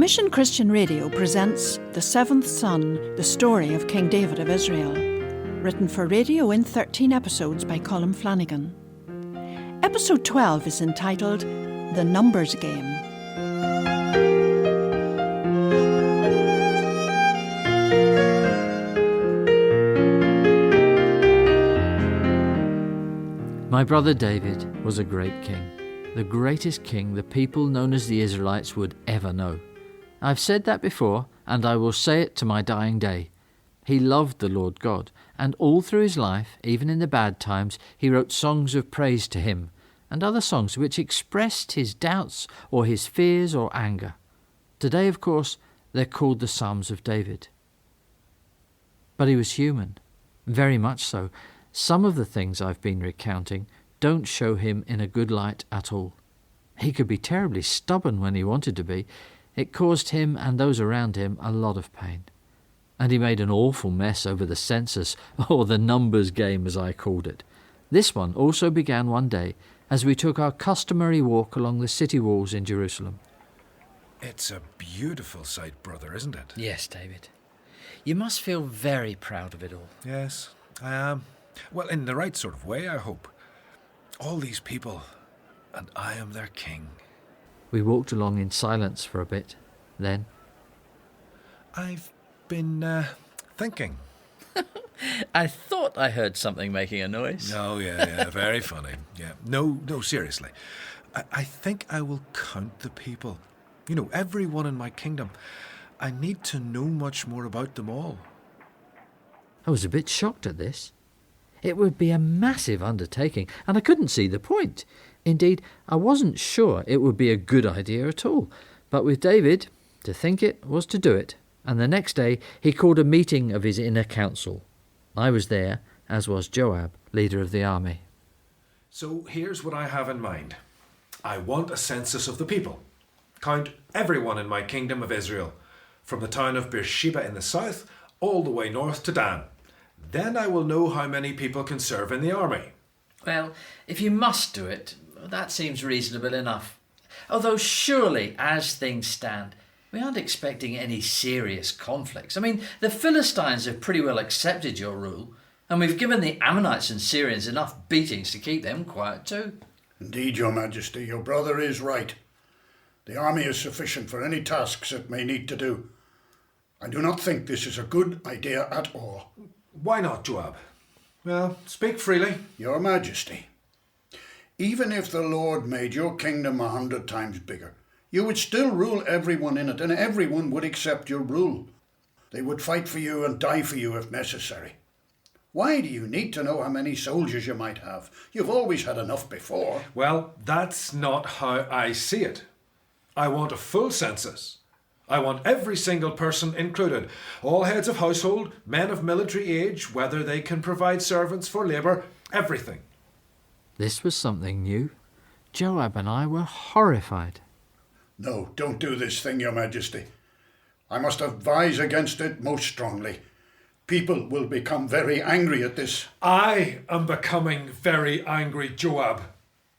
Mission Christian Radio presents The Seventh Son, the story of King David of Israel, written for radio in 13 episodes by Colm Flanagan. Episode 12 is entitled The Numbers Game. My brother David was a great king, the greatest king the people known as the Israelites would ever know. I've said that before, and I will say it to my dying day. He loved the Lord God, and all through his life, even in the bad times, he wrote songs of praise to him, and other songs which expressed his doubts or his fears or anger. Today, of course, they're called the Psalms of David. But he was human, very much so. Some of the things I've been recounting don't show him in a good light at all. He could be terribly stubborn when he wanted to be. It caused him and those around him a lot of pain. And he made an awful mess over the census, or the numbers game as I called it. This one also began one day as we took our customary walk along the city walls in Jerusalem. It's a beautiful sight, brother, isn't it? Yes, David. You must feel very proud of it all. Yes, I am. Well, in the right sort of way, I hope. All these people, and I am their king. We walked along in silence for a bit. Then, I've been thinking. I thought I heard something making a noise. Oh, yeah, very funny. Yeah, no, seriously. I think I will count the people. You know, everyone in my kingdom. I need to know much more about them all. I was a bit shocked at this. It would be a massive undertaking, and I couldn't see the point. Indeed, I wasn't sure it would be a good idea at all. But with David, to think it was to do it, and the next day he called a meeting of his inner council. I was there, as was Joab, leader of the army. So here's what I have in mind. I want a census of the people. Count everyone in my kingdom of Israel, from the town of Beersheba in the south, all the way north to Dan. Then I will know how many people can serve in the army. Well, if you must do it, that seems reasonable enough. Although surely, as things stand, we aren't expecting any serious conflicts. I mean, the Philistines have pretty well accepted your rule, and we've given the Ammonites and Syrians enough beatings to keep them quiet too. Indeed, Your Majesty, your brother is right. The army is sufficient for any tasks it may need to do. I do not think this is a good idea at all. Why not, Joab? Well, speak freely. Your Majesty, even if the Lord made your kingdom 100 times bigger, you would still rule everyone in it, and everyone would accept your rule. They would fight for you and die for you if necessary. Why do you need to know how many soldiers you might have? You've always had enough before. Well, that's not how I see it. I want a full census. I want every single person included. All heads of household, men of military age, whether they can provide servants for labour, everything. This was something new. Joab and I were horrified. No, don't do this thing, Your Majesty. I must advise against it most strongly. People will become very angry at this. I am becoming very angry, Joab.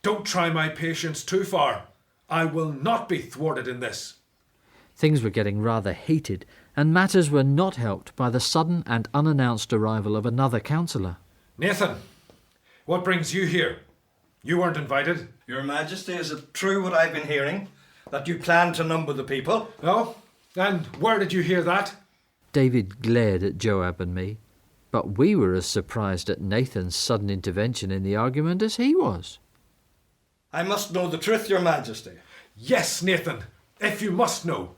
Don't try my patience too far. I will not be thwarted in this. Things were getting rather heated, and matters were not helped by the sudden and unannounced arrival of another councillor. Nathan, what brings you here? You weren't invited. Your Majesty, is it true what I've been hearing? That you plan to number the people? No? And where did you hear that? David glared at Joab and me, but we were as surprised at Nathan's sudden intervention in the argument as he was. I must know the truth, Your Majesty. Yes, Nathan, if you must know.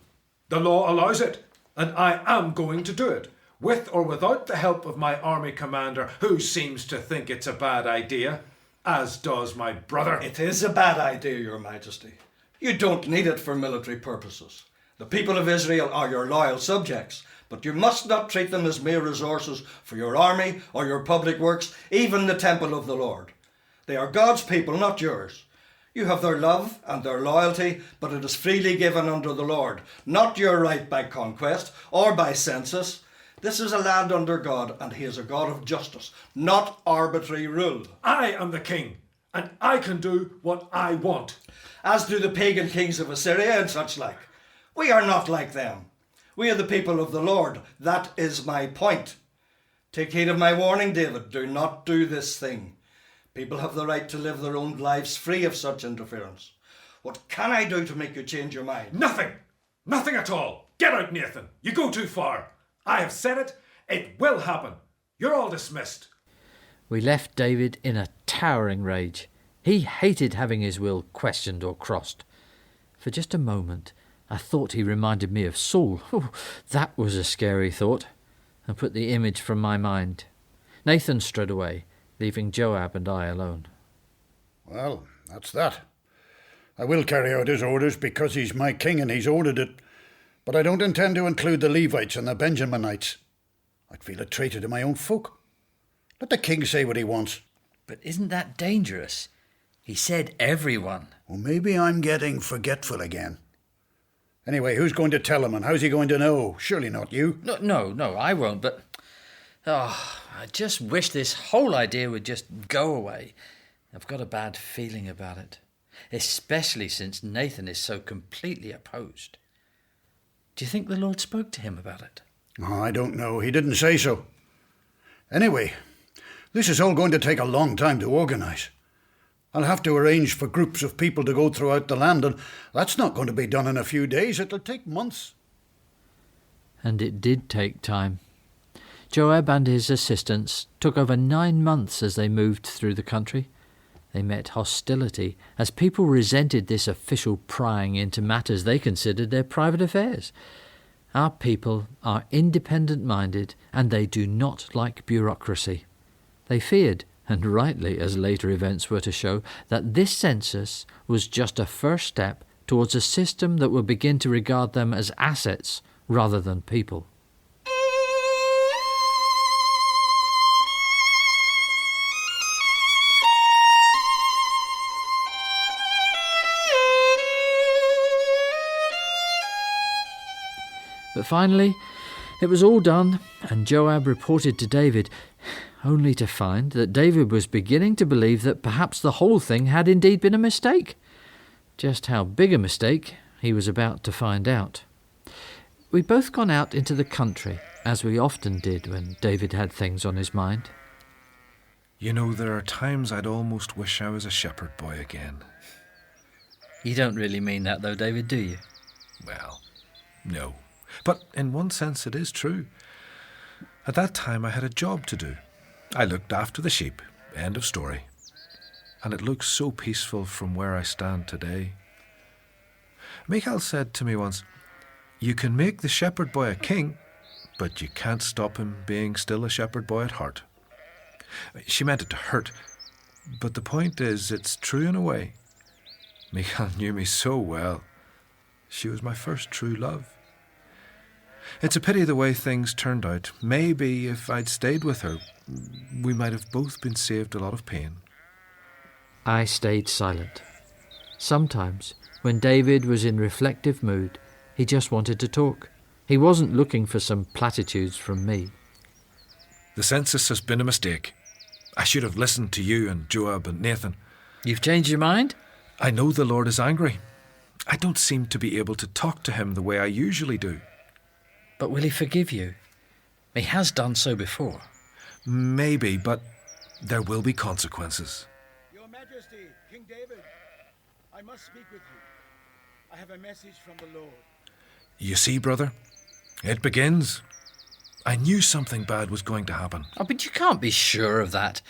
The law allows it, and I am going to do it, with or without the help of my army commander, who seems to think it's a bad idea, as does my brother. It is a bad idea, Your Majesty. You don't need it for military purposes. The people of Israel are your loyal subjects, but you must not treat them as mere resources for your army or your public works, even the temple of the Lord. They are God's people, not yours. You have their love and their loyalty, but it is freely given under the Lord, not your right by conquest or by census. This is a land under God, and he is a God of justice, not arbitrary rule. I am the king, and I can do what I want. As do the pagan kings of Assyria and such like. We are not like them. We are the people of the Lord. That is my point. Take heed of my warning, David. Do not do this thing. People have the right to live their own lives free of such interference. What can I do to make you change your mind? Nothing! Nothing at all! Get out, Nathan! You go too far! I have said it. It will happen. You're all dismissed. We left David in a towering rage. He hated having his will questioned or crossed. For just a moment, I thought he reminded me of Saul. Oh, that was a scary thought, and put the image from my mind. Nathan strode away, leaving Joab and I alone. Well, that's that. I will carry out his orders because he's my king and he's ordered it, but I don't intend to include the Levites and the Benjaminites. I'd feel a traitor to my own folk. Let the king say what he wants. But isn't that dangerous? He said everyone. Well, maybe I'm getting forgetful again. Anyway, who's going to tell him and how's he going to know? Surely not you. No, I won't, but... I just wish this whole idea would just go away. I've got a bad feeling about it, especially since Nathan is so completely opposed. Do you think the Lord spoke to him about it? Oh, I don't know. He didn't say so. Anyway, this is all going to take a long time to organise. I'll have to arrange for groups of people to go throughout the land, and that's not going to be done in a few days. It'll take months. And it did take time. Joab and his assistants took over 9 months as they moved through the country. They met hostility as people resented this official prying into matters they considered their private affairs. Our people are independent-minded and they do not like bureaucracy. They feared, and rightly as later events were to show, that this census was just a first step towards a system that would begin to regard them as assets rather than people. But finally, it was all done, and Joab reported to David, only to find that David was beginning to believe that perhaps the whole thing had indeed been a mistake. Just how big a mistake he was about to find out. We'd both gone out into the country, as we often did when David had things on his mind. You know, there are times I'd almost wish I was a shepherd boy again. You don't really mean that though, David, do you? Well, no. But in one sense it is true. At that time I had a job to do. I looked after the sheep. End of story. And it looks so peaceful from where I stand today. Michal said to me once, "You can make the shepherd boy a king, but you can't stop him being still a shepherd boy at heart." She meant it to hurt, but the point is, it's true in a way. Michal knew me so well. She was my first true love. It's a pity the way things turned out. Maybe if I'd stayed with her, we might have both been saved a lot of pain. I stayed silent. Sometimes, when David was in reflective mood, he just wanted to talk. He wasn't looking for some platitudes from me. The census has been a mistake. I should have listened to you and Joab and Nathan. You've changed your mind? I know the Lord is angry. I don't seem to be able to talk to him the way I usually do. But will he forgive you? He has done so before. Maybe, but there will be consequences. Your Majesty, King David, I must speak with you. I have a message from the Lord. You see, brother, it begins. I knew something bad was going to happen. Oh, but you can't be sure of that.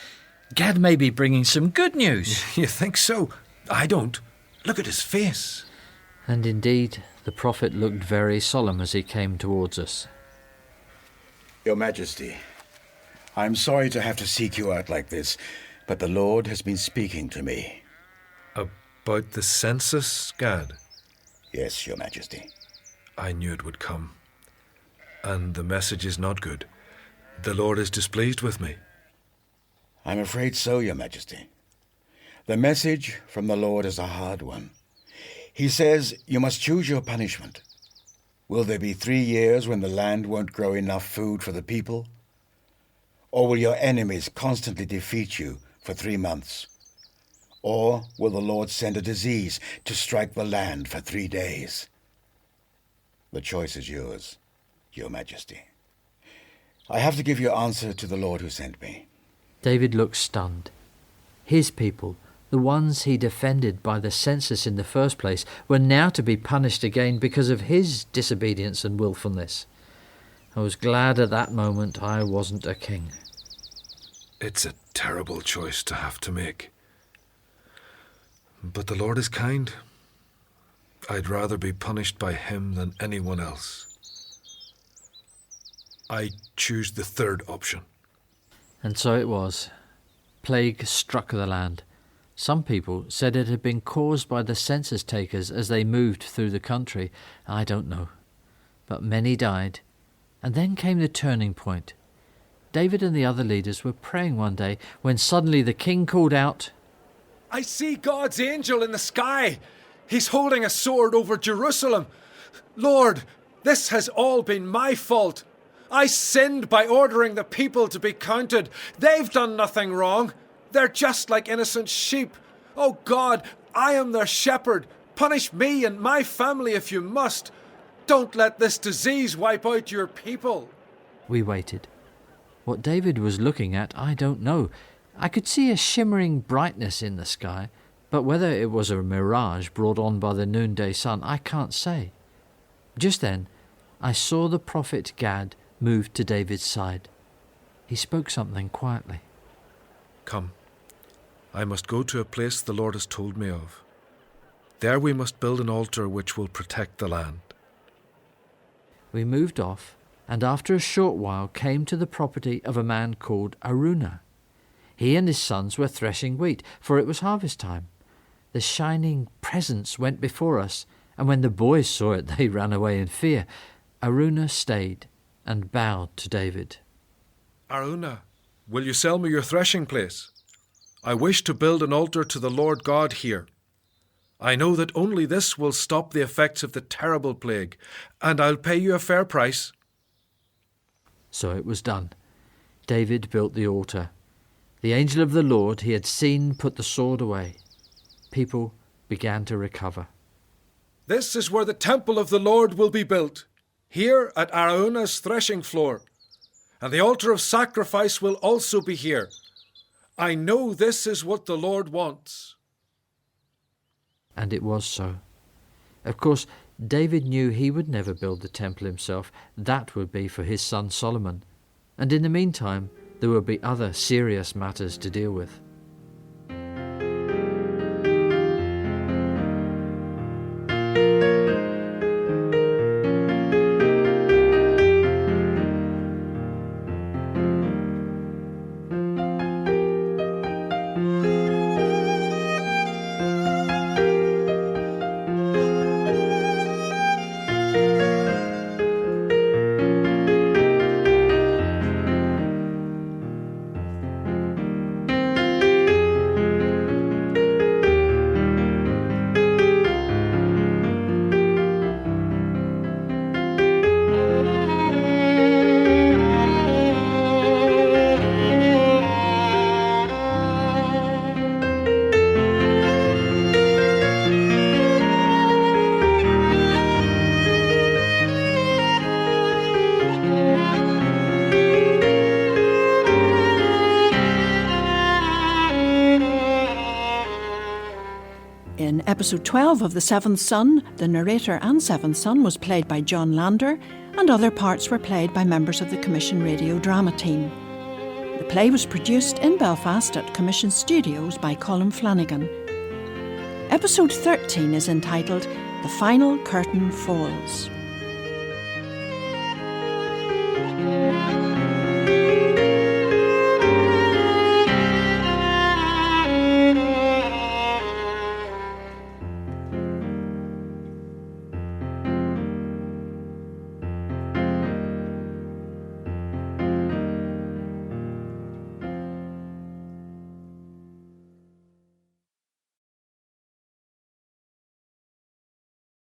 Gad may be bringing some good news. You think so? I don't. Look at his face. And indeed, the prophet looked very solemn as he came towards us. Your Majesty, I'm sorry to have to seek you out like this, but the Lord has been speaking to me. About the census, Gad? Yes, Your Majesty. I knew it would come. And the message is not good. The Lord is displeased with me. I'm afraid so, Your Majesty. The message from the Lord is a hard one. He says you must choose your punishment. Will there be 3 years when the land won't grow enough food for the people? Or will your enemies constantly defeat you for 3 months? Or will the Lord send a disease to strike the land for 3 days? The choice is yours, Your Majesty. I have to give your answer to the Lord who sent me. David looked stunned. His people, the ones he defended by the census in the first place, were now to be punished again because of his disobedience and willfulness. I was glad at that moment I wasn't a king. It's a terrible choice to have to make. But the Lord is kind. I'd rather be punished by him than anyone else. I choose the third option. And so it was. Plague struck the land. Some people said it had been caused by the census takers as they moved through the country. I don't know. But many died. And then came the turning point. David and the other leaders were praying one day when suddenly the king called out, I see God's angel in the sky. He's holding a sword over Jerusalem. Lord, this has all been my fault. I sinned by ordering the people to be counted. They've done nothing wrong. They're just like innocent sheep. Oh God, I am their shepherd. Punish me and my family if you must. Don't let this disease wipe out your people. We waited. What David was looking at, I don't know. I could see a shimmering brightness in the sky, but whether it was a mirage brought on by the noonday sun, I can't say. Just then, I saw the prophet Gad move to David's side. He spoke something quietly. Come, I must go to a place the Lord has told me of. There we must build an altar which will protect the land. We moved off, and after a short while came to the property of a man called Araunah. He and his sons were threshing wheat, for it was harvest time. The shining presence went before us, and when the boys saw it, they ran away in fear. Araunah stayed and bowed to David. Araunah, will you sell me your threshing place? I wish to build an altar to the Lord God here. I know that only this will stop the effects of the terrible plague, and I'll pay you a fair price. So it was done. David built the altar. The angel of the Lord he had seen put the sword away. People began to recover. This is where the temple of the Lord will be built, here at Araunah's threshing floor. And the altar of sacrifice will also be here. I know this is what the Lord wants. And it was so. Of course, David knew he would never build the temple himself. That would be for his son Solomon. And in the meantime, there would be other serious matters to deal with. In episode 12 of The Seventh Son, the narrator and seventh son was played by John Lander, and other parts were played by members of the Commission Radio Drama team. The play was produced in Belfast at Commission Studios by Colm Flanagan. Episode 13 is entitled The Final Curtain Falls.